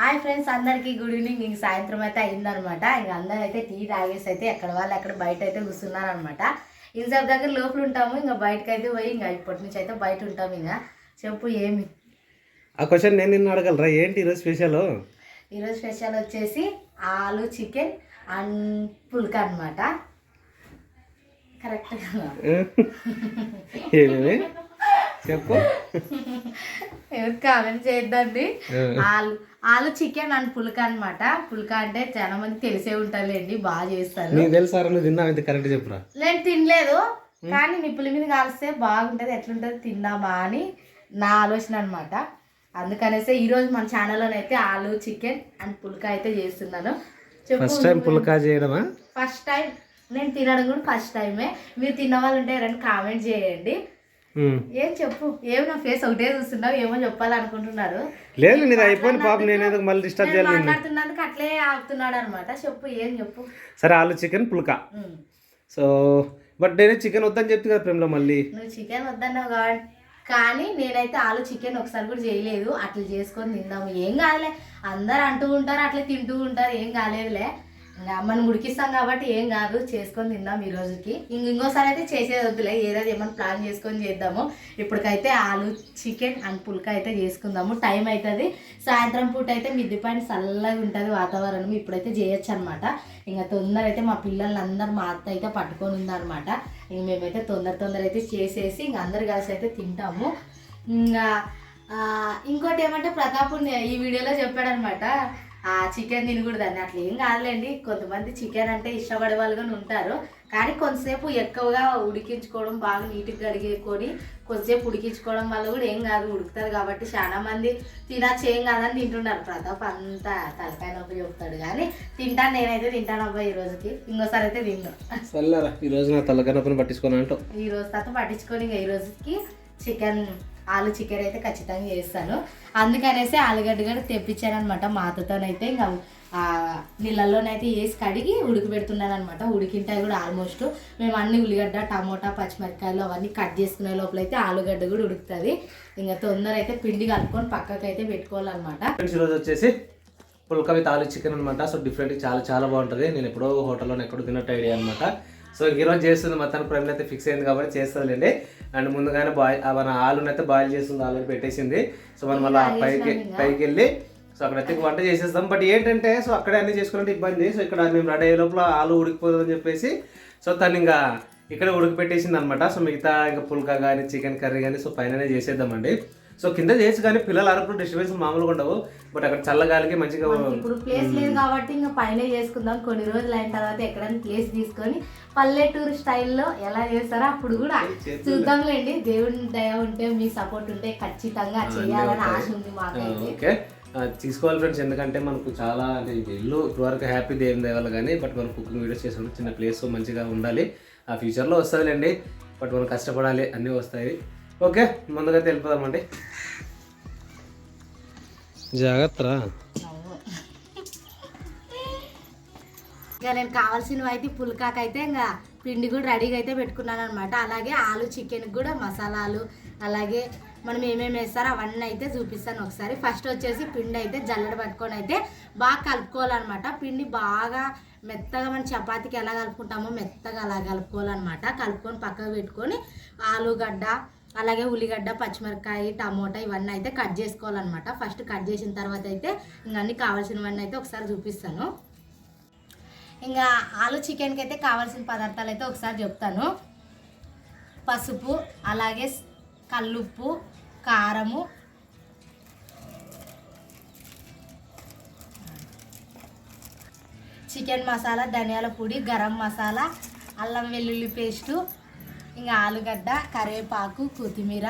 Hi friends, అందరికీ good evening. ఇంక సాయంత్రం అయితే అయిందనమాట. ఇంక అందరూ అయితే టీ తాగేసి అయితే ఎక్కడ వాళ్ళు అక్కడ బయట అయితే కూర్చున్నారనమాట. ఇన్సాఫ్ దగ్గర లోపల ఉంటాము, ఇంకా బయటకు అయితే పోయి ఇంకా ఇప్పటి నుంచి అయితే బయట ఉంటాము. ఇంకా చెప్పు ఏమి ఆ క్వశ్చన్ నేను నిన్ను అడగలరా? ఏంటి ఈరోజు స్పెషల్? ఈరోజు స్పెషల్ వచ్చేసి ఆలు చికెన్ అండ్ పుల్కా అనమాట. కరెక్ట్గా ఏమేమి చెప్పు. ఎవరు కామెంట్ చేయొద్దండి. ఆలు చికెన్ అండ్ పుల్కా అనమాట. పుల్కా అంటే చాలా మంది తెలిసే ఉంటారులేండి, బాగా చేస్తారు. నీకు తెలుసారా? నువ్వు తిన్నావు ఇంత కరెక్ట్ చెప్పురా. నేను తినలేదు, కానీ నిప్పుల మీద కాలిస్తే బాగుంటుంది, ఎట్లుంటుంది తిందామా అని నా ఆలోచన అనమాట. అందుకనేసి ఈరోజు మన ఛానల్లోనైతే ఆలు చికెన్ అండ్ పుల్కా అయితే చేస్తున్నాను. ఫస్ట్ టైం పుల్కా చేయడమా? First time. నేను తినడం కూడా ఫస్ట్ టైమే. మీరు తిన్న వాళ్ళు ఉంటే ఎవరైనా కామెంట్ చేయండి. ఏం చెప్పు, ఏమో నా ఫేస్ ఒకటే చూస్తున్నావు, ఏమో చెప్పాలనుకుంటున్నారు. లేదు, నీది అయిపోయింది పాపం. నేను మళ్ళీ డిస్టర్బ్ చేయాలి. మాట్లాడుతున్నందుకు అట్లే ఆగుతున్నాడు అనమాట. చెప్పు, ఏం చెప్పు. సరే, ఆలు చికెన్ పుల్కా. సో బట్ నేను చికెన్ వద్దని చెప్తే కదా ప్రేమలో. మళ్ళీ నువ్వు చికెన్ వద్దన్నావు కాబట్టి, కానీ నేనైతే ఆలు చికెన్ ఒకసారి కూడా చేయలేదు. అట్లా చేసుకొని తిందాము, ఏం కాదులే. అందరు అంటూ ఉంటారు, అట్లా తింటూ ఉంటారు, ఏం కాలేదులే. ఇంకా మనం ఉడికిస్తాం కాబట్టి ఏం కాదు, చేసుకొని తిందాం ఈ రోజుకి. ఇంకోసారి అయితే చేసేది వద్దులే, ఏదైనా ఏమైనా ప్లాన్ చేసుకొని చేద్దాము. ఇప్పటికైతే ఆలు చికెన్ అండ్ పుల్కా అయితే చేసుకుందాము. టైం అవుతుంది, సాయంత్రం పూట అయితే మిద్ది పైన చల్లగా ఉంటుంది వాతావరణం. ఇప్పుడైతే చేయొచ్చు అనమాట. ఇంకా తొందర అయితే మా పిల్లల్ని అందరు మా అత్త అయితే పట్టుకొని ఉందన్నమాట. ఇంక మేమైతే తొందర అయితే చేసేసి ఇంక అందరు కలిసి అయితే తింటాము. ఇంకా ఇంకోటి ఏమంటే ప్రతాప్ ఈ వీడియోలో చెప్పాడనమాట, ఆ చికెన్ తినకూడదని. అట్లా ఏం కాదులేండి, కొంతమంది చికెన్ అంటే ఇష్టపడే వాళ్ళు కానీ ఉంటారు. కానీ కొంతసేపు ఎక్కువగా ఉడికించుకోవడం, బాగా నీట్గా కడిగేసుకొని కొంతసేపు ఉడికించుకోవడం వల్ల కూడా ఏం కాదు, ఉడుకుతుంది కాబట్టి. చాలా మంది తినచ్చు, ఏం కాదని తింటున్నారు. ప్రతాప్ అంతా తలకాయ నొప్పి చెప్తాడు, కానీ తింటాను, నేనైతే తింటాను అబ్బాయి ఈ రోజుకి. ఇంకోసారి అయితే తిన్నాను. ఈ రోజు నా తలకాయ నొప్పిని పట్టించుకోను అంటావు. ఈ రోజు తర్వాత పట్టించుకొని ఇంకా ఈ రోజుకి చికెన్ ఆలు చికెన్ అయితే ఖచ్చితంగా చేస్తాను. అందుకనేసి ఆలుగడ్డ కూడా తెప్పించాను అనమాట. మా అత్తతోనైతే ఇంకా నీళ్ళల్లోనైతే వేసి కడిగి ఉడకబెడుతున్నాను అనమాట. ఉడికింటాయి కూడా ఆల్మోస్ట్. మేము అన్ని ఉల్లిగడ్డ, టమోటా, పచ్చిమిరకాయలు అవన్నీ కట్ చేసుకునే లోపలైతే ఆలుగడ్డ కూడా ఉడుకుతుంది. ఇంకా తొందర అయితే పిండి కలుపుకొని పక్కకు అయితే పెట్టుకోవాలన్నమాట. ఈరోజు వచ్చేసి పుల్కా విత్ ఆలు చికెన్ అనమాట. సో డిఫరెంట్, చాలా బాగుంటుంది. నేను ఎప్పుడో హోటల్లో ఎక్కడో తిన్నట్టు ఐడియా అనమాట. సో ఈరోజు చేస్తుంది మొత్తానికి ప్రేమ అయితే ఫిక్స్ అయింది కాబట్టి చేస్తుందండి. అండ్ ముందుగానే మన ఆలునైతే బాయిల్ చేస్తుంది, ఆల్రెడీ పెట్టేసింది. సో మనం అలా పైకి వెళ్ళి సో అక్కడైతే వంట చేసేస్తాం. బట్ ఏంటంటే సో అక్కడే అన్నీ చేసుకున్నట్టు ఇబ్బంది. సో ఇక్కడ మేము రెడీ అయ్యే లోపల ఆలు ఉడికిపోతుందని చెప్పేసి సో తను ఇంకా ఇక్కడ ఉడికిపెట్టేసింది అనమాట. సో మిగతా ఇంకా పుల్కా కానీ చికెన్ కర్రీ కానీ సో పైననే చేసేద్దామండి. సో కింద చేసి కానీ పిల్లలు అరకు డిస్టర్బెన్స్ మామూలుగా ఉండవు. బట్ అక్కడ చల్లగాలికి మంచిగా ఇప్పుడు ప్లేస్ లేదు కాబట్టి ఇంకా పైన చేసుకుందాం. కొన్ని రోజులు అయిన తర్వాత ఎక్కడైనా ప్లేస్ తీసుకొని పల్లెటూరు స్టైల్లో ఎలా చేస్తారో అప్పుడు కూడా చూద్దాంలేండి. దేవుని దయ ఉంటే, మీ సపోర్ట్ ఉంటే ఖచ్చితంగా చేయాలని ఆశ ఉంది మాకైతే. ఓకే, తీసుకోవాలి ఫ్రెండ్స్. ఎందుకంటే మనకు చాలా అంటే ఇల్లు ఇప్పటివరకు హ్యాపీ దేవుని దేవాలి కానీ, బట్ మనం కుకింగ్ వీడియోస్ చేసినప్పుడు చిన్న ప్లేస్ మంచిగా ఉండాలి. ఆ ఫ్యూచర్లో వస్తుందిలేండి, బట్ మనం కష్టపడాలి, అన్నీ వస్తాయి. ఓకే, ముందుగా వెళ్ళిపోదామండి. జాగ్రత్త. ఇంకా నేను కావాల్సినవి అయితే పుల్కాకైతే ఇంకా పిండి కూడా రెడీగా అయితే పెట్టుకున్నాను అనమాట. అలాగే ఆలు చికెన్కి కూడా మసాలాలు, అలాగే మనం ఏమేమి వేస్తారో అవన్నీ అయితే చూపిస్తాను ఒకసారి. ఫస్ట్ వచ్చేసి పిండి అయితే జల్లెడ పట్టుకొని అయితే బాగా కలుపుకోవాలన్నమాట. పిండి బాగా మెత్తగా మనం చపాతీకి ఎలా కలుపుకుంటామో మెత్తగా అలా కలుపుకోవాలన్నమాట. కలుపుకొని పక్కకు పెట్టుకొని ఆలుగడ్డ, అలాగే ఉల్లిగడ్డ, పచ్చిమిరకాయ, టమోటా ఇవన్నీ అయితే కట్ చేసుకోవాలన్నమాట. ఫస్ట్ కట్ చేసిన తర్వాత అయితే ఇంకా అన్నీ కావాల్సినవన్నీ అయితే ఒకసారి చూపిస్తాను. ఇంకా ఆలు చికెన్కి అయితే కావాల్సిన పదార్థాలు అయితే ఒకసారి చెప్తాను. పసుపు, అలాగే కల్లుప్పు, కారము, చికెన్ మసాలా, ధనియాల పొడి, గరం మసాలా, అల్లం వెల్లుల్లి పేస్టు, ఇంకా ఆలుగడ్డ, కరివేపాకు, కొత్తిమీర,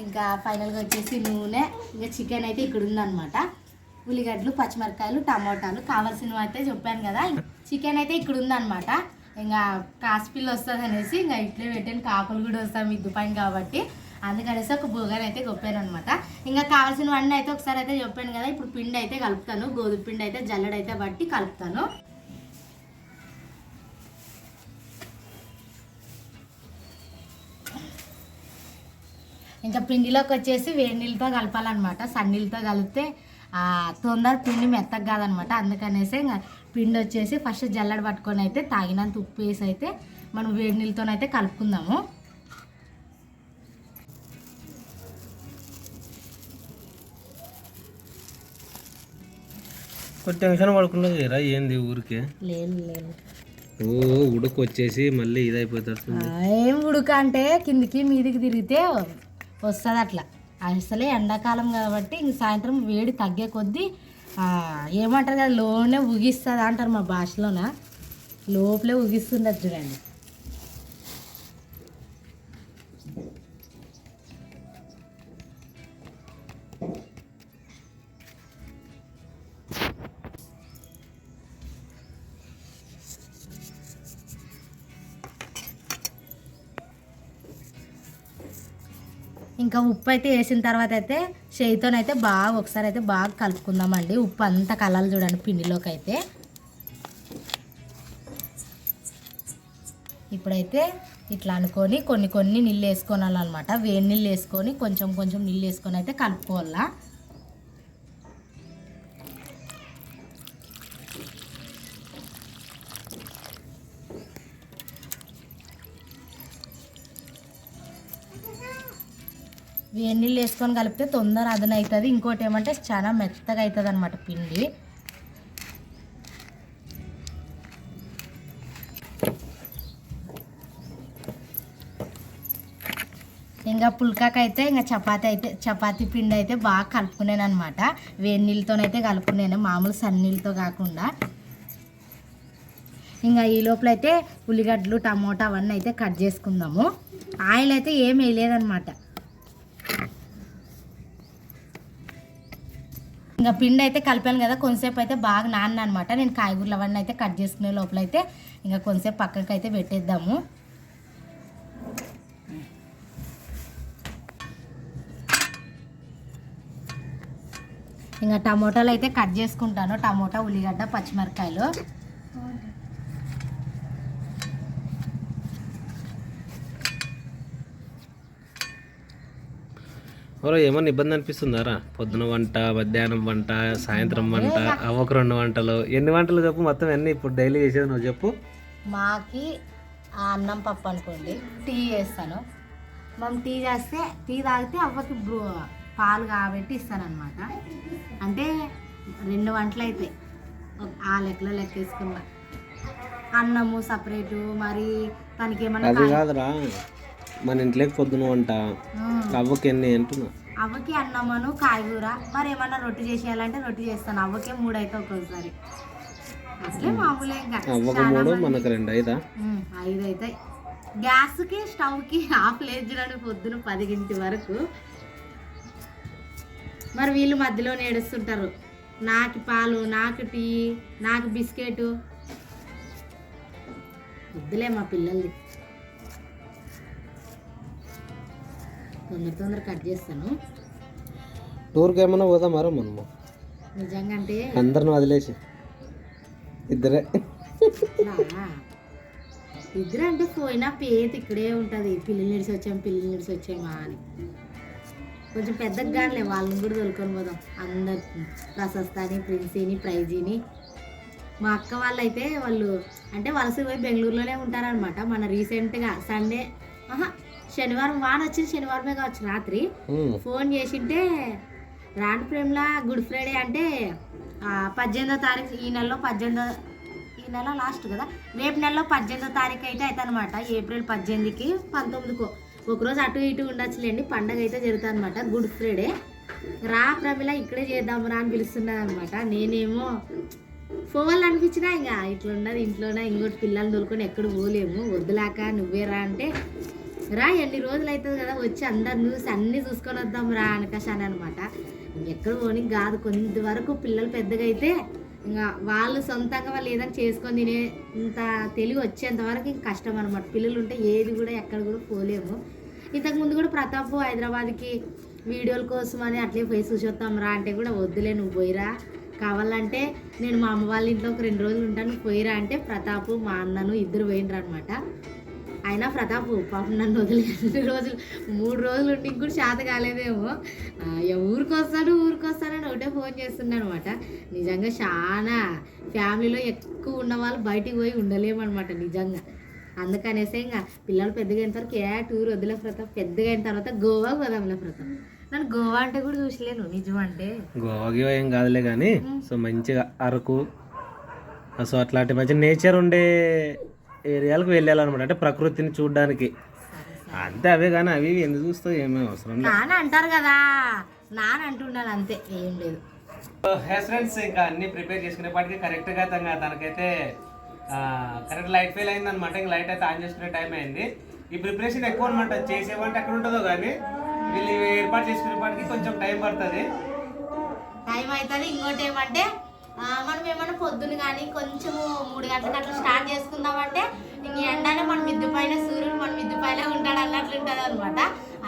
ఇంకా ఫైనల్గా వచ్చేసి నూనె. ఇంకా చికెన్ అయితే ఇక్కడ ఉందన్నమాట. ఉల్లిగడ్డలు, పచ్చిమిరకాయలు, టమోటాలు కావాల్సినవి అయితే చెప్పాను కదా. చికెన్ అయితే ఇక్కడ ఉందన్నమాట. ఇంకా కాసిపిల్లి వస్తుంది అనేసి ఇంకా ఇట్లే పెట్టాను. కాకులు కూడా వస్తాం మిద్దు పైన కాబట్టి, అందుకనేసి ఒక బోగాని అయితే గొప్పాను అనమాట. ఇంకా కావాల్సినవన్నీ అయితే ఒకసారి అయితే చెప్పాను కదా. ఇప్పుడు పిండి అయితే కలుపుతాను. గోధుమ పిండి అయితే జల్లెడైతే బట్టి కలుపుతాను. ఇంకా పిండిలోకి వచ్చేసి వేడి నీళ్ళతో కలపాలన్నమాట. సన్నీళ్ళతో కలిపితే తొందర పిండి మెత్తగా కాదనమాట. అందుకనేసి ఇంకా పిండి వచ్చేసి ఫస్ట్ జల్లెడ పట్టుకొని అయితే తాగినంత ఉప్పు వేసి అయితే మనం వేడి నీళ్ళతోనైతే కలుపుకుందాము. కొంచెం టెన్షన్ పడుకున్నది రా ఏంది ఊరికే లేదు ఉడుకు వచ్చేసి మళ్ళీ ఇదైపోతారు. ఏం ఉడుక అంటే కిందికి మీదికి తిరిగితే వస్తుంది అట్లా. అసలే ఎండాకాలం కాబట్టి ఇంక సాయంత్రం వేడి తగ్గే కొద్దీ ఏమంటారు కదా లోనే ఉగిస్తుంది అంటారు మా భాషలోన. లోపలే ఉగిస్తుండదు చూడండి. ఇంకా ఉప్పు అయితే వేసిన తర్వాత అయితే చేయితోనైతే బాగా ఒకసారి అయితే బాగా కలుపుకుందామండి. ఉప్పు అంతా కలాలి చూడండి పిండిలోకి అయితే. ఇప్పుడైతే ఇట్లా అనుకొని కొన్ని నీళ్ళు వేసుకోవాలన్నమాట. వేడి నీళ్ళు వేసుకొని కొంచెం నీళ్ళు వేసుకొని అయితే కలుపుకోవాలా. వేడి నీళ్ళు వేసుకొని కలిపితే తొందర అదన అవుతుంది. ఇంకోటి ఏమంటే చాలా మెత్తగా అవుతుంది అనమాట పిండి. ఇంకా పుల్కాకైతే ఇంకా చపాతీ పిండి అయితే బాగా కలుపుకున్నాను అనమాట. వేడి నీళ్ళతోనైతే కలుపుకున్నాను, మామూలు సన్నీళ్ళతో కాకుండా. ఇంకా ఈ లోపల అయితే ఉల్లిగడ్డలు టమోటా అవన్నీ అయితే కట్ చేసుకుందాము. ఆయిల్ అయితే ఏం వేయలేదన్నమాట. ఇంకా పిండి అయితే కలిపాను కదా, కొంతసేపు అయితే బాగా నాన్న అనమాట. నేను కాయగూరలు అవన్నీ అయితే కట్ చేసుకునే లోపల అయితే ఇంకా కొంతసేపు పక్కకి అయితే పెట్టేద్దాము. ఇంకా టమోటాలు అయితే కట్ చేసుకుంటాను. టమోటా, ఉల్లిగడ్డ, పచ్చిమిరపకాయలు. ఏమన్నా ఇబ్బంది అనిపిస్తుందారా? పొద్దున వంట, మధ్యాహ్నం వంట, సాయంత్రం వంట, అవ్వకు 2 వంటలు. ఎన్ని వంటలు చెప్పు మొత్తం? ఎన్ని ఇప్పుడు డైలీ చేసేది నువ్వు చెప్పు. మాకి అన్నం పప్పు అనుకోండి, టీ చేస్తాను. మనం టీ చేస్తే టీ తాగితే అవ్వకి పాలు కాబట్టి ఇస్తానమాట. అంటే 2 వంటలు అయితే ఆ లెక్కలో లెక్కేసుకున్నా. అన్నము సపరేటు, మరి తనకి ఏమన్నా అది కాదురా, మన ఇంట్లోకి పొద్దున వంట, అవ్వకి ఎన్ని అంటున్నా? అవ్వకి అన్నమ్మను కాయగూర, మరి ఏమన్నా రొట్టె చేసేయాలంటే రొట్టె చేస్తాను. అవ్వకే 3 అయితే ఒక్కోసారి. అసలే మామూలే. అవ్వకు 3, మనకు 2 అయితే 5 అవుతాయి. గ్యాస్కి స్టవ్కి ఆఫ్ లేజడానికి పొద్దున 10 గంటల వరకు. మరి వీళ్ళు మధ్యలో ఏడుస్తుంటారు, నాకు పాలు, నాకు టీ, నాకు బిస్కెట్. వద్దులే మా పిల్లలది. తొందర కట్ చేస్తాను. టూర్కి ఏమన్నా పోదామారా మనము? నిజంగా అంటే అందరిని వదిలేసి ఇద్దరే అంటే పోయినా పేత ఇక్కడే ఉంటుంది. పిల్లలు నిడిచి వచ్చామా అని. కొంచెం పెద్దగా కానిలే, వాళ్ళని కూడా తోలుకొని పోదాం. అందరు ప్రశస్తాని, ప్రిన్సీని, ప్రైజీని. మా అక్క వాళ్ళైతే వాళ్ళు అంటే వలస పోయి బెంగళూరులోనే ఉంటారనమాట. మన రీసెంట్గా సండే శనివారం వాన వచ్చింది, శనివారమే కావచ్చు, రాత్రి ఫోన్ చేసింటే రాండ్ ప్రేమ్లా గుడ్ ఫ్రైడే అంటే 18వ తారీఖు ఈ నెలలో 18 ఈ నెల లాస్ట్ కదా, రేపు నెలలో 18వ తారీఖు అయితే అనమాట. ఏప్రిల్ 18కి 19కో ఒకరోజు అటు ఇటు ఉండొచ్చులేండి. పండగ అయితే జరుగుతుంది అనమాట, గుడ్ ఫ్రైడే. రా ప్రమిళ ఇక్కడే చేద్దాము రా అని పిలుస్తున్నది అనమాట. నేనేమో పోవాలనిపించినా ఇంకా ఇట్లా ఉన్నది ఇంట్లోనే, ఇంకోటి పిల్లల్ని తోలుకొని ఎక్కడ పోలేము, వద్దులాక నువ్వే రా అంటే, రా ఎన్ని రోజులు అవుతుంది కదా వచ్చి అందరు చూసి అన్నీ చూసుకొని వద్దాం రా అనకాశాని అనమాట. ఎక్కడ పోనీ కాదు, కొంతవరకు పిల్లలు పెద్దగా అయితే ఇంకా వాళ్ళు సొంతంగా వాళ్ళు ఏదైనా చేసుకొని తినే ఇంత తెలివి వచ్చేంత వరకు ఇంక కష్టం అనమాట. పిల్లలు ఉంటే ఏది కూడా ఎక్కడ కూడా పోలేము. ఇంతకుముందు కూడా ప్రతాప్ హైదరాబాద్కి వీడియోల కోసం అని అట్లే పోయి చూసి వస్తాం రా అంటే కూడా వద్దులే నువ్వు పోయిరా, కావాలంటే నేను మా అమ్మ వాళ్ళ ఇంట్లో ఒక 2 రోజులు ఉంటాను, పోయిరా అంటే ప్రతాప్ మా అన్నను ఇద్దరు పోయినరు అనమాట. అయినా ప్రతాప్ పాపం నన్ను వదిలి 3 రోజులు ఉండి కూడా శాత కాలేదేమో. ఊరికొస్తానని ఒకటే ఫోన్ చేస్తున్నాను అనమాట. నిజంగా చాలా ఫ్యామిలీలో ఎక్కువ ఉన్న వాళ్ళు బయటికి పోయి ఉండలేమన్నమాట నిజంగా. అందుకనేసే ఇంకా పిల్లలు పెద్దగా అయిన తర్వాత టూర్ వదిలే ప్రతాప్, పెద్దగా అయిన తర్వాత గోవాకి పోదాంలే ప్రతాప్. నన్ను గోవా అంటే కూడా చూసలేను నిజం అంటే. గోవాకి ఏం కాదులే కానీ సో మంచిగా అరకు సో అట్లాంటి మంచి నేచర్ ఉండే ఏరియాలకు వెళ్ళాలన్నమాట. అంటే ప్రకృతిని చూడడానికి అంతే. అవే కానీ అవి ఎందుకు చూస్తావు, ఏమేమి అవసరం లేదు. నాన్న అంటారు కదా, నాన్న అంటుండాలి అంతే, ఏం లేదు. ఫ్రెండ్స్ ఇంకా అన్ని ప్రిపేర్ చేసుకునేపాటికి కరెక్ట్గా తనకైతే కరెక్ట్ లైట్ ఫెయిల్ అయింది అనమాట. ఇంకా లైట్ అయితే ఆన్ చేసుకునే టైం అయింది. ఈ ప్రిపరేషన్ ఎక్కువ అనమాట. చేసేవంటే ఎక్కడ ఉంటుందో కానీ వీళ్ళు ఏర్పాటు చేసుకునేపాటికి కొంచెం టైం పడుతుంది. టైం అవుతుంది. ఇంకోటి ఏమంటే మనం ఏమన్నా పొద్దున కానీ కొంచెము 3 గంటలకు అట్లా స్టార్ట్ చేసుకుందామంటే ఇంక ఎండనే మన మిద్దు పైన సూర్యుడు మన మిద్దు పైన ఉంటాడు అన్నట్లు ఉంటుంది అనమాట.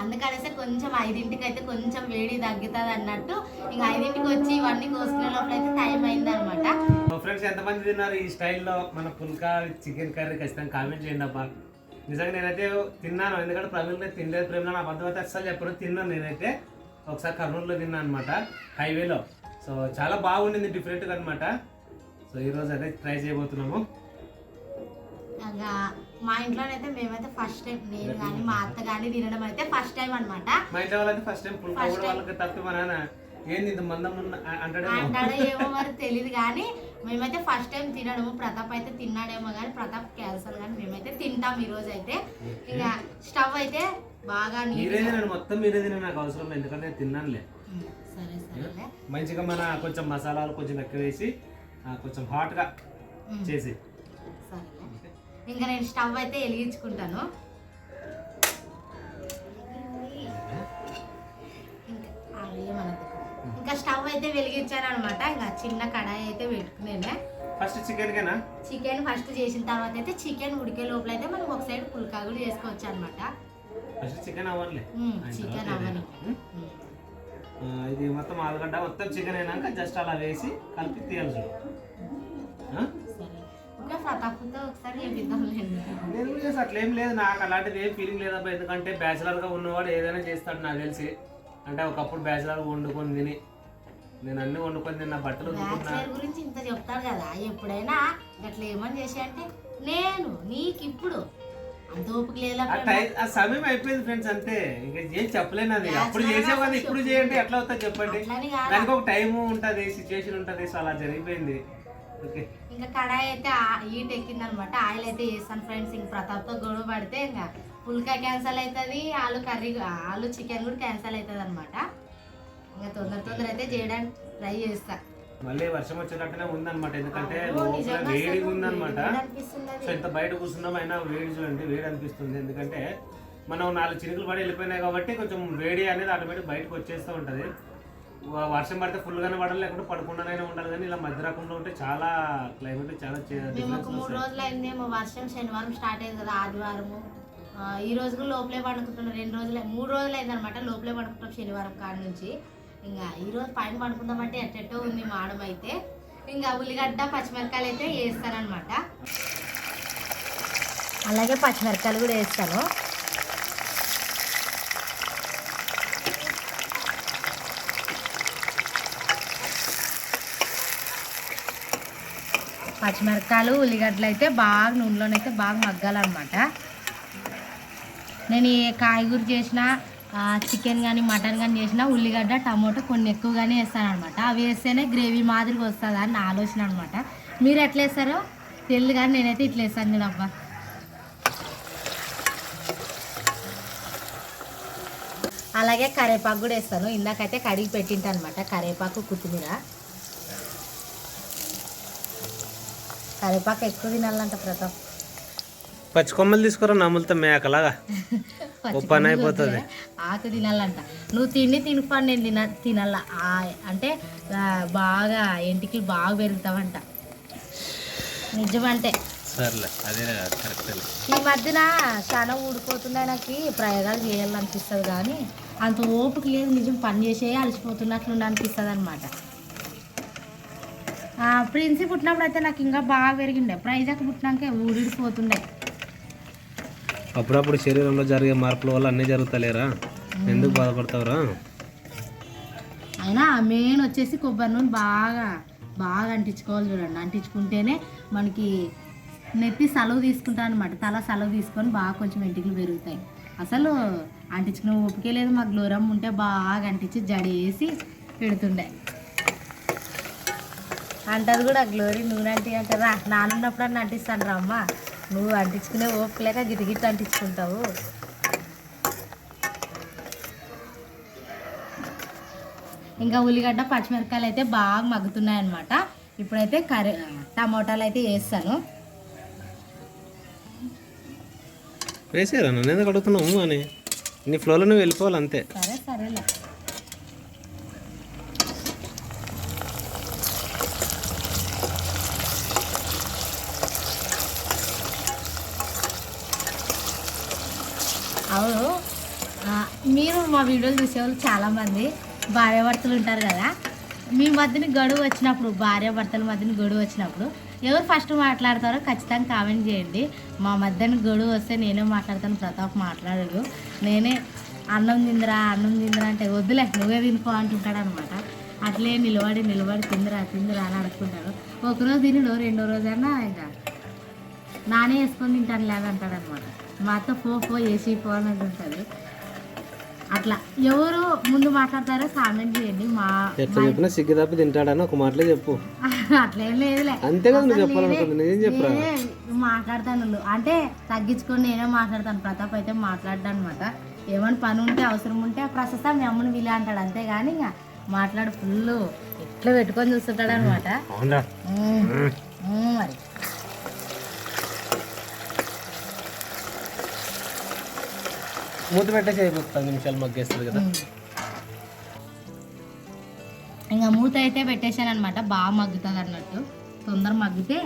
అందుకనేసి కొంచెం 5ంటికి అయితే కొంచెం వేడి తగ్గుతుంది అన్నట్టు ఇంక 5ంటికి వచ్చి ఇవన్నీ కోసుకునే లోపల అయితే టైం అయింది అనమాట. ఫ్రెండ్స్ ఎంతమంది తిన్నారు ఈ స్టైల్లో మన పుల్కా చికెన్ కర్రీ ఖచ్చితంగా కామెంట్ చేయండి అబ్బా. నిజంగా నేనైతే తిన్నాను, ఎందుకంటే ప్రవీణ్ తినలేదు. ప్రేమలో నా అబద్ధం అయితే అస్సలు చెప్పను. తిన్నాను నేనైతే ఒకసారి కర్నూలులో తిన్నాను అనమాట, హైవేలో. సో చాలా బాగుండింది, డిఫరెంట్గా అనమాట. సో ఈరోజు అయితే ట్రై చేయబోతున్నాము. ఇంకా మా ఇంట్లోనైతే మేమైతే ఫస్ట్ టైం, నేను కానీ మా అత్త కానీ తినడం అయితే ఫస్ట్ టైం అనమాట. మా ఇంట్లో వాళ్ళైతే ఫస్ట్ టైం పుల్కా కూడా వాళ్ళకి తప్పి మా నాన్న ఏంది ఇంత మందం అంటాడో ఏమో మరి తెలియదు కానీ మేమైతే ఫస్ట్ టైం తినడము. ప్రతాప్ అయితే తిన్నాడేమో కానీ ప్రతాప్ క్యాన్సర్, కానీ మేమైతే తింటాం ఈ రోజు అయితే. ఇక స్టవ్ అయితే బాగా మీరే తినండి, మొత్తం మీరే తినండి, నాకు అవసరం లేదు ఎందుకంటే నేను తిన్నానులే. సరే సరే. మంచిగా మన కొంచెం మసాలాలు కొంచెం ఎక్కువ వేసి కొంచెం హాట్గా చేసి సరే. ఇంకా నేను స్టవ్ అయితే వెలిగించుకుంటాను. ఇంకా స్టవ్ అయితే వెలిగించాను అనమాట. ఇంకా చిన్న కడాయి అయితే పెట్టుకునేనే. ఫస్ట్ చికెన్ ఫస్ట్ చేసిన తర్వాత అయితే చికెన్ ఉడికే లోపల అయితే మనం ఒక సైడ్ పుల్కా కూడా చేసుకోవచ్చు అనమాట. ఫస్ట్ చికెన్ అవ్వాలి, చికెన్ అవ్వాలి. ఇది మొత్తం ఆలుగడ్డ మొత్తం చికెన్ అయినాక జస్ట్ అలా వేసి కలిపి తీయాల్సి. ప్రతాప్తో ఒకసారి చేపిద్దాంలేండి. నేను చేసి అట్లేం లేదు, నాకు అలాంటిది ఏం ఫీలింగ్ లేదబ్బా. ఎందుకంటే బ్యాచిలర్గా ఉన్నవాడు ఏదైనా చేస్తాడు నాకు తెలిసి. అంటే ఒకప్పుడు బ్యాచిలర్గా వండుకొని తిని, నేను అన్ని వండుకొని తిన్న బట్టలు గురించి ఇంత చెప్తాడు కదా, ఎప్పుడైనా అట్లా ఏమని చేసి అంటే నేను నీకు ఇప్పుడు అంత ఓపిక లేదా, ఆ సమయం అయిపోయింది ఫ్రెండ్స్, అంతే. ఇంకా ఏం చెప్పలేను. అది అప్పుడు చేసేవాడిని, ఇప్పుడు చేయండి ఎట్లా అవుతుంది చెప్పండి. దానికి ఒక టైం ఉంటుంది, సిచ్యువేషన్ ఉంటుంది. సో అలా జరిగిపోయింది. ఓకే, ఇంకా కడాయి అయితే హీట్ ఎక్కింది అనమాట. ఆయిల్ అయితే వేస్తాను ఫ్రెండ్స్. ఇంక ప్రతాప్తో గొడవ పడితే ఇంకా పుల్కా క్యాన్సల్ అవుతుంది, ఆలు చికెన్ కూడా క్యాన్సల్ అవుతుంది అనమాట. ఇంకా తొందర అయితే చేయడానికి ట్రై చేస్తా. మళ్ళీ వర్షం వచ్చేటట్టునే ఉందన్నమాట, ఎందుకంటే లోపల వేడిగా ఉందన్నమాట. సో ఇంత బయట కూర్చున్నాం అయినా వేడి చూడండి, వేడి అనిపిస్తుంది. ఎందుకంటే మనం 4 చినుకులు పడి వెళ్ళిపోయినాయి కాబట్టి కొంచెం వేడి అనేది ఆటోమేటిక్ బయటకు వచ్చేస్తూ ఉంటుంది. వర్షం పడితే ఫుల్గానే పడాలి, లేకుంటే పడకుండానే ఉండాలి. కానీ ఇలా మధ్య రకంలో ఉంటే చాలా క్లైమేట్ చాలా 3 రోజులు అయిందేమో వర్షం. శనివారం స్టార్ట్ అయింది కదా, ఆదివారము. ఈ రోజు కూడా లోపలే పండుకుంటున్నాం. 3 రోజులు అయిందనమాట లోపలే పండుకుంటాం శనివారం కాడి నుంచి. ఇంకా ఈరోజు పైన పండుకుందామంటే ఎట్టెట్టో ఉంది మాడం అయితే. ఇంకా ఉల్లిగడ్డ పచ్చిమిరకాయలు అయితే వేస్తానమాట. అలాగే పచ్చిమిరకాయలు కూడా వేస్తాను. పచ్చిమిరకాయలు ఉల్లిగడ్డలు అయితే బాగా నూనెలోనైతే బాగా మగ్గాలన్నమాట. నేను ఏ కాయగూర చేసినా చికెన్ కానీ మటన్ కానీ చేసినా ఉల్లిగడ్డ టమోటో కొన్ని ఎక్కువగానే వేస్తాను అనమాట. అవి వేస్తేనే గ్రేవీ మాదిరిగా వస్తుంది అని నా ఆలోచన అనమాట. మీరు ఎట్లా వేస్తారో తెలియదు కానీ నేనైతే ఇట్లా వేస్తాను చూడబ్బా. అలాగే కరివేపాకు కూడా వేస్తాను. ఇందాకైతే కడిగి పెట్టింటాను అనమాట. కరివేపాకు కొత్తిమీర. కరివేపాకు ఎక్కువ తినాలంట ప్రతాప్. పచ్చి కొమ్మలు తీసుకురా నమ్ములతో మేకలాగా పని అయిపోతుంది. ఆకు తినాలంట. నువ్వు తినుపా, నేను తినాల అంటే బాగా ఇంటికి బాగా పెరుగుతావంట. నిజమంటే సర్లే, అదే కరెక్ట్. ఈ మధ్యన చాలా ఊడిపోతున్నాయి. నాకు ప్రయోగాలు చేయాలనిపిస్తుంది కానీ అంత ఓపిక లేదు. నిజం పని చేసే అలసిపోతున్నట్లు అనిపిస్తుంది అనమాట. ప్రిన్సీ పుట్టినప్పుడు అయితే నాకు ఇంకా బాగా పెరిగిండే. ప్రైజాకి పుట్టినాక ఊడిపోతుండే. అప్పుడప్పుడు శరీరంలో జరిగే మార్పుల వల్ల అన్నీ జరుగుతలేరా? ఎందుకు బాధపడతావురా? అయినా మెయిన్ వచ్చేసి కొబ్బరి నూనె బాగా బాగా అంటించుకోవాలి చూడండి. అంటించుకుంటేనే మనకి నెత్తి సలవు తీసుకుంటా అనమాట. తల సలవు తీసుకొని బాగా కొంచెం వెంట్రుకలు పెరుగుతాయి. అసలు అంటించుకునే ఓపికే లేదు. మా గ్లోరమ్ ఉంటే బాగా అంటించి జడేసి పెడుతుండే. అంటది కూడా గ్లోరీ నూనె అంటే రా నానున్నప్పుడు అని అంటిస్తాను రా అమ్మ, నువ్వు అంటించుకునే ఓపిక లేక గిట్ట అంటించుకుంటావు. ఇంకా ఉల్లిగడ్డ పచ్చిమిరపకాయలు అయితే బాగా మగ్గుతున్నాయి అన్నమాట. ఇప్పుడైతే టమోటాలు అయితే వేస్తాను. వేసారా? నన్ను ఎందుకు అడుగుతున్నావు అని? నీ ఫ్లోలో నువ్వు వెళ్ళిపోవాలి అంతే. సరేలే. అవును, మీరు మా వీడియోలు చూసేవాళ్ళు చాలామంది భార్యాభర్తలు ఉంటారు కదా. మీ మధ్యన గడువు వచ్చినప్పుడు, భార్యాభర్తల మధ్యన గడువు వచ్చినప్పుడు ఎవరు ఫస్ట్ మాట్లాడతారో ఖచ్చితంగా కామెంట్ చేయండి. మా మధ్యన గడువు వస్తే నేనే మాట్లాడతాను, ప్రతాప్ మాట్లాడాడు. నేనే అన్నం తిందిరా అంటే వద్దులే నువ్వే తినుకో అంటుంటాడు అనమాట. అట్లే నిలబడి తిందిరా అని అడుక్కుంటాడు. ఒకరోజు తినడు, రెండో రోజైనా ఇంకా నానే వేసుకొని తింటాను లేదంటాడు అనమాట. మా అత్త పో వేసి పో అని అంటుంటుంది. అట్లా ఎవరు ముందు మాట్లాడతారో కామెంట్ చేయండి. చెప్పిన సిగ్గు తప్పి తింటాడని ఒక మాటలే చెప్పు. అట్లేం లేదులే, అంతే కదా నువ్వు చెప్పాలనుకుంది. నేను చెప్పరా మాట్లాడతాను అంటే తగ్గించుకొని నేనే మాట్లాడతాను. ప్రతాప్ అయితే మాట్లాడ్డా అనమాట. ఏమైనా పని ఉంటే అవసరం ఉంటే ప్రస్తుతం మీ అమ్మని వీలే అంటాడు. అంతేగాని ఇంకా మాట్లాడు ఫుల్ ఎట్లా పెట్టుకొని చూస్తుంటాడు అనమాట. మరి మూత పెట్టేసి అయిపోతుంది, 10 నిమిషాలు మగ్గేస్తుంది కదా. ఇంకా మూత అయితే పెట్టేశాను అనమాట. బాగా మగ్గుతుంది అన్నట్టు, తొందర మగ్గితే.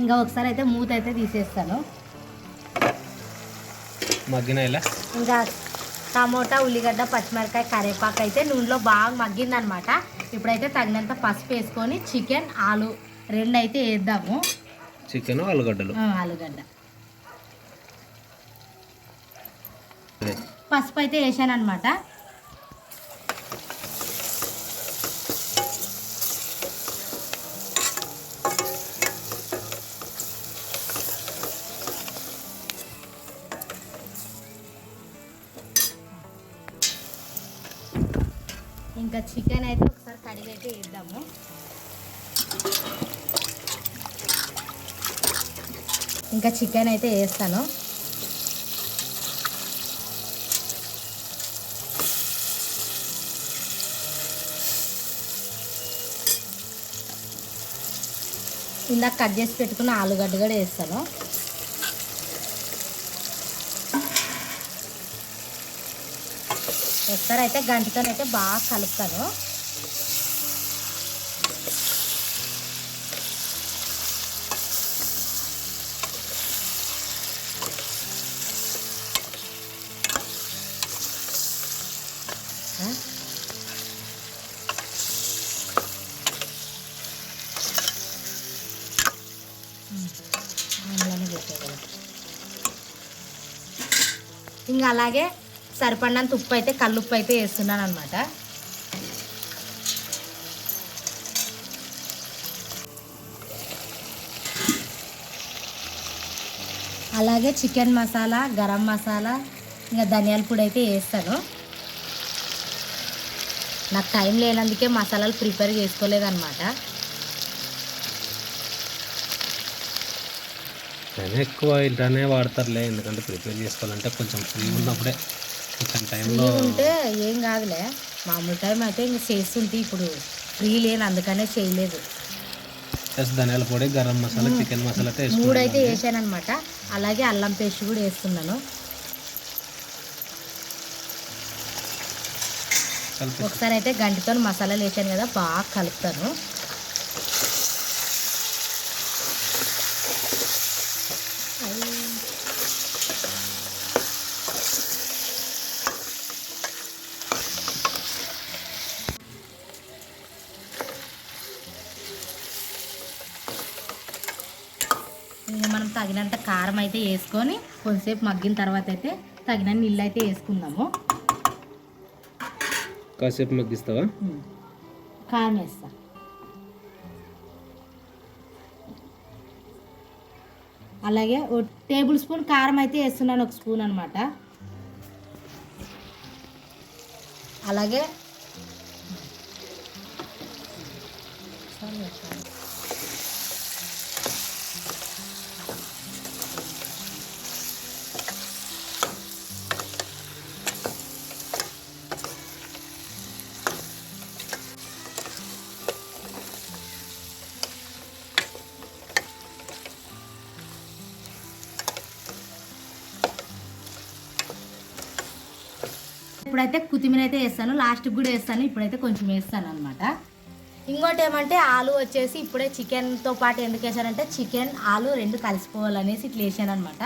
ఇంకా ఒకసారి అయితే మూత అయితే తీసేస్తాను. మగ్గిన ఇలా ఇంకా టమోటా, ఉల్లిగడ్డ, పచ్చిమిరకాయ, కరివేపాకు అయితే నూనెలో బాగా మగ్గిందనమాట. ఇప్పుడైతే తగినంత పసుపు వేసుకొని చికెన్, ఆలు రెండు అయితే వేద్దాము. చికెన్, ఆలుగడ్డలు, ఆలుగడ్డ, పసుపు అయితే వేసాను అనమాట. ఇంకా చికెన్ అయితే ఒకసారి కడిగి అయితే వేద్దాము. ఇంకా చికెన్ అయితే వేస్తాను. ఇందాక కట్ చేసి పెట్టుకున్న ఆలుగడ్డ కూడా వేస్తాను. ఒకసారి అయితే గంటతోనైతే బాగా కలుపుతాను. ఇంకా అలాగే సరిపడినంత ఉప్పు అయితే, కల్లుప్పు అయితే వేస్తున్నాను అనమాట. అలాగే చికెన్ మసాలా, గరం మసాలా, ఇంకా ధనియాల పొడి అయితే వేస్తాను. నాకు టైం లేనందుకే మసాలాలు ప్రిపేర్ చేసుకోలేదన్నమాట. ఎక్కువ ఇలానే వాడతారులే, ఎందుకంటే ప్రిపేర్ చేసుకోవాలంటే కొంచెం ఫ్రీ ఉన్నప్పుడే, కొంచెం టైంలో ఉంటే ఏం కాదులే. మామూలు టైం అయితే ఇంక చేస్తుంటే ఇప్పుడు ఫ్రీ లేను, అందుకనే చేయలేదు. ధనియాల పొడి, గరం మసాలా, చికెన్ మసాలా అయితే 3 అయితే వేసాను అనమాట. అలాగే అల్లం పేస్ట్ కూడా వేస్తున్నాను. ఒకసారి అయితే గంటితో మసాలాలు వేసాను కదా, బాగా కలుపుతాను. ఇంకా మనం తగినంత కారం అయితే వేసుకొని కొంతసేపు మగ్గిన తర్వాత అయితే తగిన నీళ్ళు అయితే వేసుకుందాము. కాసేపు మగ్గిస్తావా? కారం వేస్తా. అలాగే 1 టేబుల్ స్పూన్ కారం అయితే వేస్తున్నాను, 1 స్పూన్ అనమాట. అలాగే ఇప్పుడైతే కొత్తిమీర అయితే వేస్తాను, లాస్ట్కి కూడా వేస్తాను. ఇప్పుడైతే కొంచెం వేస్తాను అనమాట. ఇంకోటి ఏమంటే ఆలు వచ్చేసి ఇప్పుడే చికెన్తో పాటు ఎందుకు వేసానంటే చికెన్ ఆలు 2 కలిసిపోవాలనేసి ఇట్లా వేసాను అనమాట.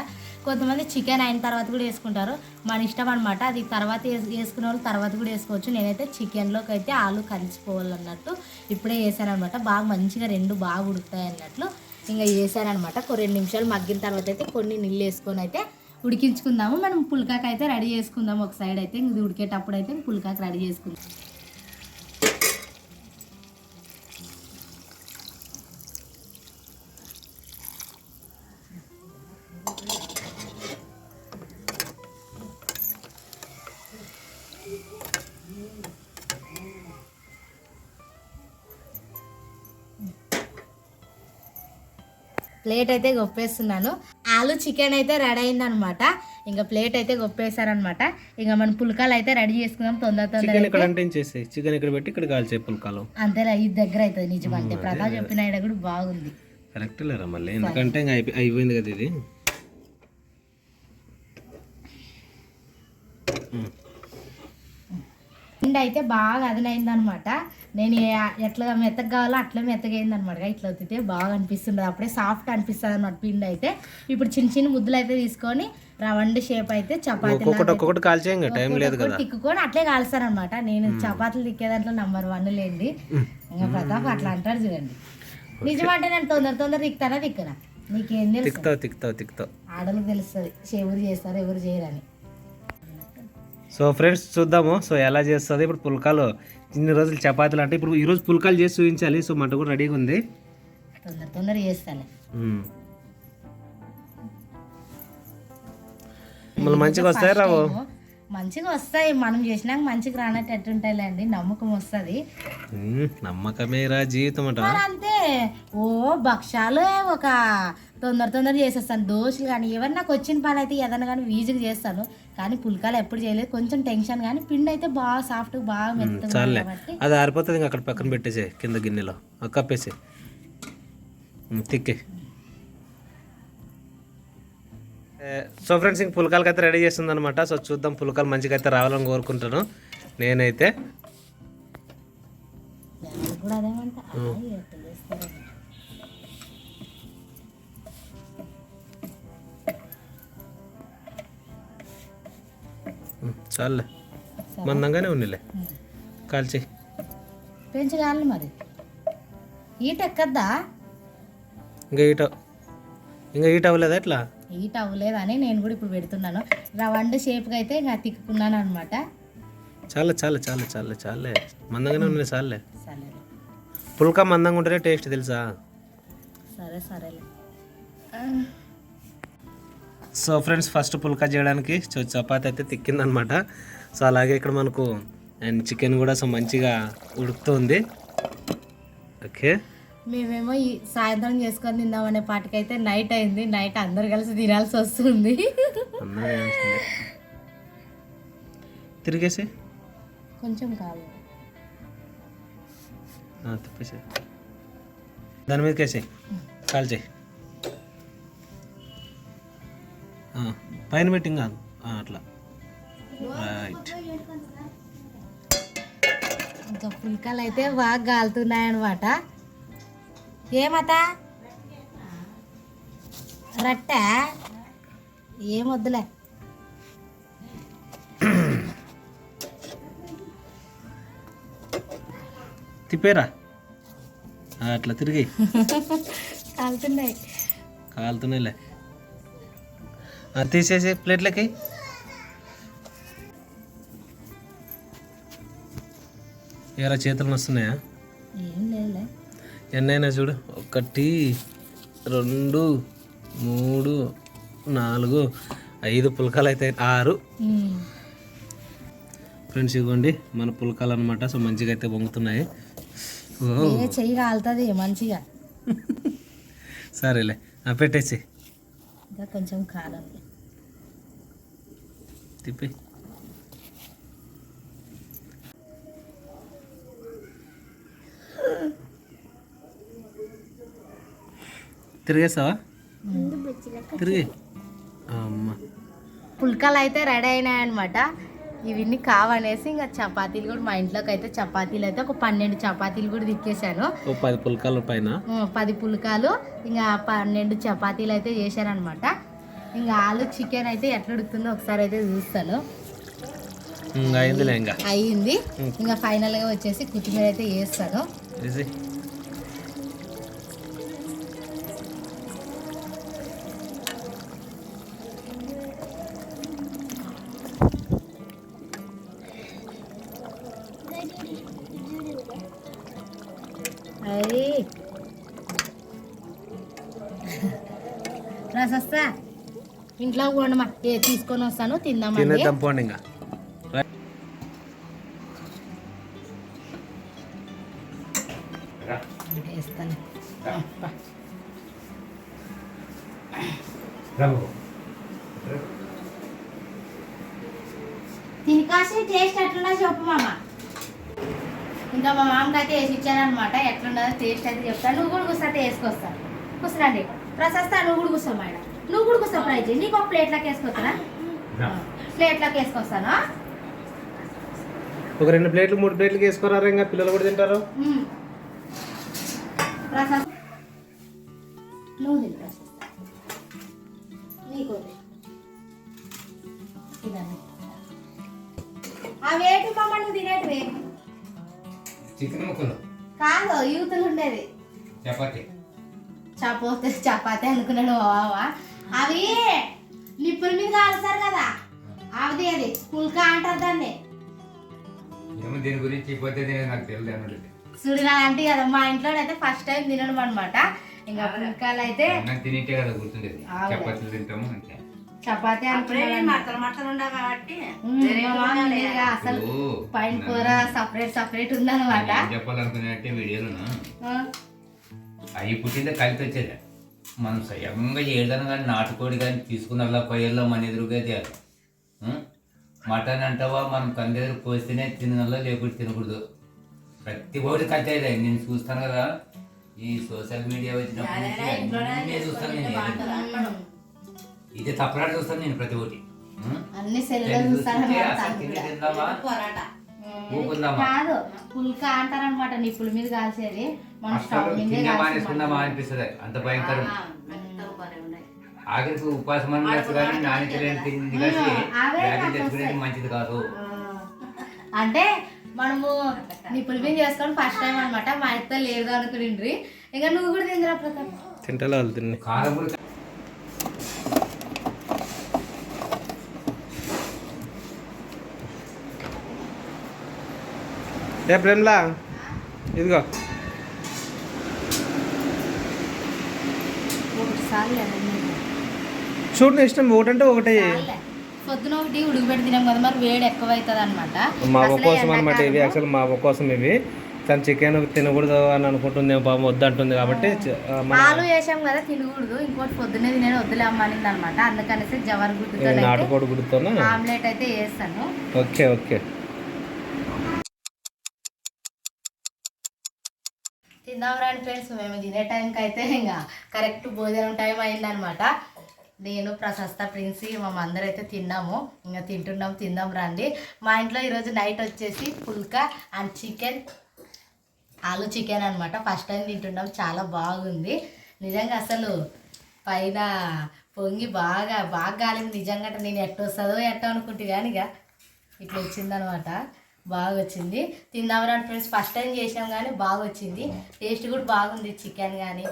కొంతమంది చికెన్ అయిన తర్వాత కూడా వేసుకుంటారు, మన ఇష్టం అనమాట. అది తర్వాత వేసుకునే వాళ్ళు తర్వాత కూడా వేసుకోవచ్చు. నేనైతే చికెన్లోకి అయితే ఆలు కలిసిపోవాలన్నట్టు ఇప్పుడే వేసాను అనమాట. బాగా మంచిగా 2 బాగా ఉడుకుతాయి అన్నట్లు ఇంకా వేసాను అనమాట. 2 నిమిషాలు మగ్గిన తర్వాత అయితే కొన్ని నీళ్ళు వేసుకొని అయితే ఉడికించుకుందాము. మనం పుల్కాకి అయితే రెడీ చేసుకుందాము. ఒక సైడ్ అయితే ఇది ఉడికేటప్పుడు అయితే పుల్కాకి రెడీ చేసుకుందాం. ప్లేట్ అయితే గొప్పేస్తున్నాను. ఆలు చికెన్ అయితే రెడీ అయిందనమాట. ఇంకా ప్లేట్ అయితే గొప్పేసారనమాట. ఇంకా మనం పుల్కాలు అయితే రెడీ చేసుకుందాం చికెన్ ఇక్కడ పెట్టి ఇక్కడ కాల్చే పుల్కాలు అంతేలా ఇది దగ్గర అవుతుంది. నిజమంటే ప్రతాప్ చెప్పిన ఐడియా కూడా బాగుంది. కరెక్ట్ లేరా మళ్ళీ, ఎందుకంటే ఇంకా అయిపోయింది కదా ఇది. పిండి అయితే బాగా అదనైందనమాట. నేను ఎట్లా మెత్తగా కావాలో అట్లా మెత్తగా అయింది అనమాట. ఇట్లా అవుతుంటే బాగా అనిపిస్తుంది, అప్పుడే సాఫ్ట్ అనిపిస్తుంది అనమాట పిండి అయితే. ఇప్పుడు చిన్న చిన్న ముద్దలు అయితే తీసుకొని రౌండ్ షేప్ అయితే చపాతీ తిక్కుకొని అట్లే కాలుస్తారనమాట. నేను చపాతీలు తిక్కే దాంట్లో నెంబర్ 1 లేండి. ఇంకా ప్రతాప్ అట్లా అంటారు చూడండి. నిజమంటే నేను తొందర తిక్కుతానా తిక్కనా నీకేం తెలుసు? ఆడలకు తెలుస్తుంది ఎవరు చేస్తారు ఎవరు చేయరని. సో ఫ్రెండ్స్ చూద్దాము సో ఎలా చేస్తుంది ఇప్పుడు పుల్కాలు. ఇన్ని రోజులు చపాతీలు అంటే ఇప్పుడు ఈరోజు పుల్కాలు చేసి చూపించాలి. సో మంట కూడా రెడీగా ఉంది, తొందర చేస్తాను. మళ్ళీ మంచిగా వస్తాయి రావు? మంచిగా వస్తాయి, మనం చేసినాక మంచిగా రానట్టు ఎట్టుంటాయిలేండి. నమ్మకం వస్తుంది. నమ్మకమే రా జీవితం అంట. అంతే. ఓ భక్షాలు ఒక తొందర చేసేస్తాను. దోశలు కానీ ఏమన్నా నాకు వచ్చిన పని అయితే ఏదైనా కానీ ఈజీగా చేస్తాను. కానీ పుల్కాలు ఎప్పుడు చేయలేదు, కొంచెం టెన్షన్. కానీ పిండి అయితే బాగా సాఫ్ట్ బాగా మెత్తగా కాబట్టి అది ఆరిపోతుంది. ఇంకా అక్కడ పక్కన పెట్టేసే కింద గిన్నెలో కప్పేసి తిక్కే. సో ఫ్రెండ్స్ ఇంక పుల్కాలకి అయితే రెడీ చేస్తుంది అనమాట. సో చూద్దాం, పుల్కాలు మంచిగా అయితే రావాలని కోరుకుంటాను నేనైతే. చాలే మందంగానే ఉన్నిలే, కాల్చి పెంచి కావాలి. మరి ఈట ఎక్కద్దా? ఇంకా ఈట అవ్వలేదా? ఎట్లా ఈట అవ్వలేదని నేను కూడా ఇప్పుడు పెడుతున్నాను. రౌండ్ షేప్గా అయితే ఇంకా తిక్కున్నాను అనమాట. చాలే మందంగానే ఉన్నాయి. చాలే పుల్కా మందంగా ఉంటేనే టేస్ట్ తెలుసా? సరేలే. సో ఫ్రెండ్స్ ఫస్ట్ పుల్కా చేయడానికి చపాతి అయితే తిక్కిందనమాట. సో అలాగే ఇక్కడ మనకు అండ్ చికెన్ కూడా సో మంచిగా ఉడుకుతుంది. ఓకే, మేమేమో ఈ సాయంత్రం చేసుకొని తిందామనే పాటికైతే నైట్ అయింది. నైట్ అందరు కలిసి తినాల్సి వస్తుంది. తిరిగేసి కొంచెం కాదు తిప్పేసి దాని మీదకి వేసి కాల్చేయి. పైన పెట్టి ఇంకా అట్లా రైట్. ఇంకా పుల్కాలు అయితే బాగా కాలుతున్నాయి అనమాట. ఏమతా రట్ట ఏమొద్దులే. తిప్పేరా అట్లా తిరిగి కాలుతున్నాయి. కాలుతున్నాయిలే. తీసేసి ప్లేట్లకి. ఎరా చేతులు వస్తున్నాయా? ఏం లేదులే. ఎన్నైనా చూడు. 1 2 3 4 5 పుల్కాలు అయితే 6 ఫ్రెండ్స్. ఇవ్వండి మన పుల్కాలు అనమాట. సో మంచిగా అయితే పొంగుతున్నాయి. చెయ్యి కాలుతుంది మంచిగా. సరేలే పెట్టేసి ఇంకా కొంచెం కాలం తిప్పి. తిరిగేస్తావా? తిరిగి. అమ్మ పుల్కాలు అయితే రెడీ అయినాయన్నమాట. ఇవన్నీ కావనేసి ఇంకా చపాతీలు కూడా మా ఇంట్లోకి అయితే చపాతీలు అయితే ఒక 12 చపాతీలు కూడా తిక్కేసాను. 10 పుల్కాల పైన 10 పుల్కాలు ఇంకా 12 చపాతీలు అయితే చేశానమాట. ఇంకా ఆలు చికెన్ అయితే ఎట్లా ఉడుకుతుందో ఒకసారి అయితే చూస్తాను. అయ్యింది. ఇంకా ఫైనల్గా వచ్చేసి కొత్తిమీర అయితే వేస్తాను. రాసొస్తా ఇంట్లో పోండమ్మా. తీసుకొని వస్తాను తిందామండి. వేస్తాను. తిని కాసి టేస్ట్ ఎట్లున్నా చెప్పు మామ. ఇంకా మా మామకి అయితే వేసి ఇచ్చానమాట. ఎట్లున్నదో టేస్ట్ అయితే చెప్తాను. నువ్వు కూడా కూర్చొని వేసుకొస్తాను. కూర్చున్నాండి ప్రశస్త. నువ్వు కూడా కూర్చో మేడం. నువ్వు కూడా కూర్చో ప్రైజ్. నీకు ఒక ప్లేట్లోకి వేసుకొస్తానా? ప్లేట్లోకి వేసుకొస్తాను. ఒక 2 ప్లేట్లు 3 ప్లేట్లకి వేసుకోరారు. ఇంకా పిల్లలు కూడా తింటారు. ప్రశస్త నువ్వు తిని ప్రశస్త. నీకు అవేటి మామ నువ్వు తినేటివి? చికెన్ ముక్కలు కాదు యూతులు ఉండేది చపాతి అనుకున్నాను బావా. అవి నిప్పుల మీద కాలుస్తారు కదా, అది పుల్కా అంటారు దాన్ని. దీని గురించి నాకు తెలియదు. చూడు అంటే కదా మా ఇంట్లో అయితే ఫస్ట్ టైం తినడం అనమాట. ఇంకా పుల్కాలు అయితే తినింటే కదా గుర్తుండేది. చపాతీలు తింటాము అంతే. చపాతీ అసలు పైన కూర సపరేట్ ఉందన్నమాట. చెప్పాలనుకున్నట్టే వీడియోలో అవి పుట్టిందే కలిపి వచ్చేది. మనం స్వయంగా ఏదైనా కానీ నాటుకోడి కానీ తీసుకున్న పొయ్యల్లో మన ఎదురుగా తేయాలి. మటన్ అంటావా మనం కంది ఎదురు కోస్తేనే తినగల, లేకపోతే తినకూడదు. ప్రతి ఒక్కటి కలితే నేను చూస్తాను కదా. ఈ సోషల్ మీడియా వచ్చినప్పుడు చూస్తాను నేను. ఇది తప్పరాడు చూస్తాను నేను ప్రతి ఒక్కటి. కాదు పుల్కా అంటారనమాట. నిప్పుల మీద కాల్చేది మానేసుకుందామా అనిపిస్తుంది. అంత భయంకరం. ఆఖరికి ఉపాసం కానీ నాణ్యత లేని తిండి తెచ్చుకునేది మంచిది కాదు. అంటే మనము నిప్పుల మీద చేసుకొని ఫస్ట్ టైం అనమాట. మా ఇంట్లో లేదు అనుకుని. ఇంకా నువ్వు కూడా తిందిరా ప్రతాప్. తింటా తిన్న కారం ఏ ప్రేమ్లా ఇదిగో చూడు ఇష్టం. ఒకటంటే ఒకటే పొద్దున ఒకటి ఉడికిపెట్టి తినాం కదా, మరి వేడి ఎక్కువ అవుతుంది అనమాట. మా అవ్వ కోసం అనమాట ఇవి. యాక్చువల్ మా అవ్వ కోసం ఇవి. తను చికెన్ తినకూడదు అని అనుకుంటుంది, పాపం వద్దు అంటుంది కాబట్టి. ఆలు వేసాం కదా తినకూడదు, ఇంకోటి పొద్దున్నే తినే వద్దులే అమ్మనింది అనమాట. అందుకనేసి జవర్ గుడ్డుతో నాటుకోడి గుడ్డుతో ఆమ్లెట్ అయితే వేస్తాను. ఓకే ఓకే తిందాం రాని ఫ్రెండ్స్. మేము తినే టైంకి అయితే ఇంకా కరెక్ట్ భోజనం టైం అయిందనమాట. నేను ప్రశస్త ప్రిన్సి అందరూ అయితే తిన్నాము. ఇంకా తిందాం రండి. మా ఇంట్లో ఈరోజు నైట్ వచ్చేసి పుల్కా అండ్ చికెన్, ఆలు చికెన్ అనమాట. ఫస్ట్ టైం తింటున్నాం. చాలా బాగుంది నిజంగా. అసలు పైన పొంగి బాగా కాలేదు నిజంగా. నేను ఎట్ట వస్తుందో ఎట్ట అనుకుంటే కానీ ఇక ఇట్లా వచ్చిందనమాట. బాగా వచ్చింది. తిందాం రండి ఫ్రెండ్స్, ఫస్ట్ టైం చేసాం కానీ బాగా వచ్చింది. టేస్ట్ కూడా బాగుంది. చికెన్ కానీ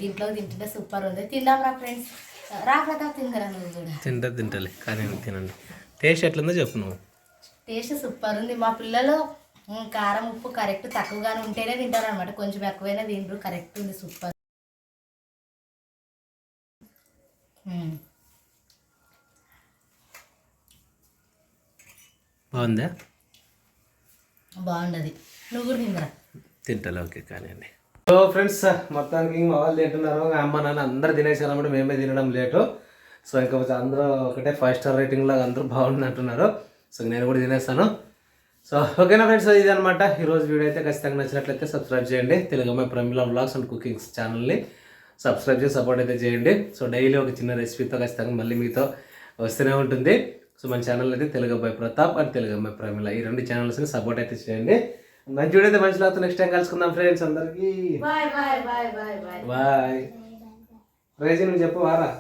దీంట్లో తింటుంటే సూపర్ ఉంది. తిందాం రా ఫ్రెండ్స్. రా ప్రతాప్ తిందరా నువ్వు కూడా. తింటలే కానీ తినండి. టేస్ట్ ఎట్లుందో చెప్పు నువ్వు. టేస్ట్ సూపర్ ఉంది. మా పిల్లలు కారం ఉప్పు కరెక్ట్ తక్కువగానే ఉంటేనే తింటారు అనమాట. కొంచెం ఎక్కువైనా తింటారు. కరెక్ట్ ఉంది, సూపర్. బాగుందా? బాగుండదు. నువ్వు కూడా తిందరా. తింటలే, ఓకే కానివ్వండి. సో ఫ్రెండ్స్, మొత్తానికి మా వాళ్ళు తింటున్నారు. అమ్మ నాన్న అందరూ తినేసారన్నమాట. మేమే తినడం లేటు. సో ఇంకా అందరూ ఒకటే 5 స్టార్ రేటింగ్ లాగా అందరూ బాగుంది అంటున్నారు. సో నేను కూడా తినేస్తాను. సో ఓకేనా ఫ్రెండ్స్, ఇది అనమాట ఈరోజు వీడియో. అయితే ఖచ్చితంగా నచ్చినట్లయితే సబ్స్క్రైబ్ చేయండి. తెలుగు అమ్మాయి ప్రమిళ వ్లాగ్స్ అండ్ కుకింగ్స్ ఛానల్ని సబ్స్క్రైబ్ చేసి సపోర్ట్ అయితే చేయండి. సో డైలీ ఒక చిన్న రెసిపీతో ఖచ్చితంగా మళ్ళీ మీతో వస్తూనే ఉంటుంది. సో మన ఛానల్ అయితే తెలుగు అబ్బాయి ప్రతాప్ అండ్ తెలుగు అమ్మాయి ప్రమిళ, ఈ 2 ఛానల్స్ని సపోర్ట్ అయితే చేయండి. మంచి వీడియో అయితే మంచి లాతో నెక్స్ట్ టైం కలుసుకుందాం ఫ్రెండ్స్. అందరికీ bye bye bye bye bye bye. రేజీ నువ్వు చెప్పు వారా.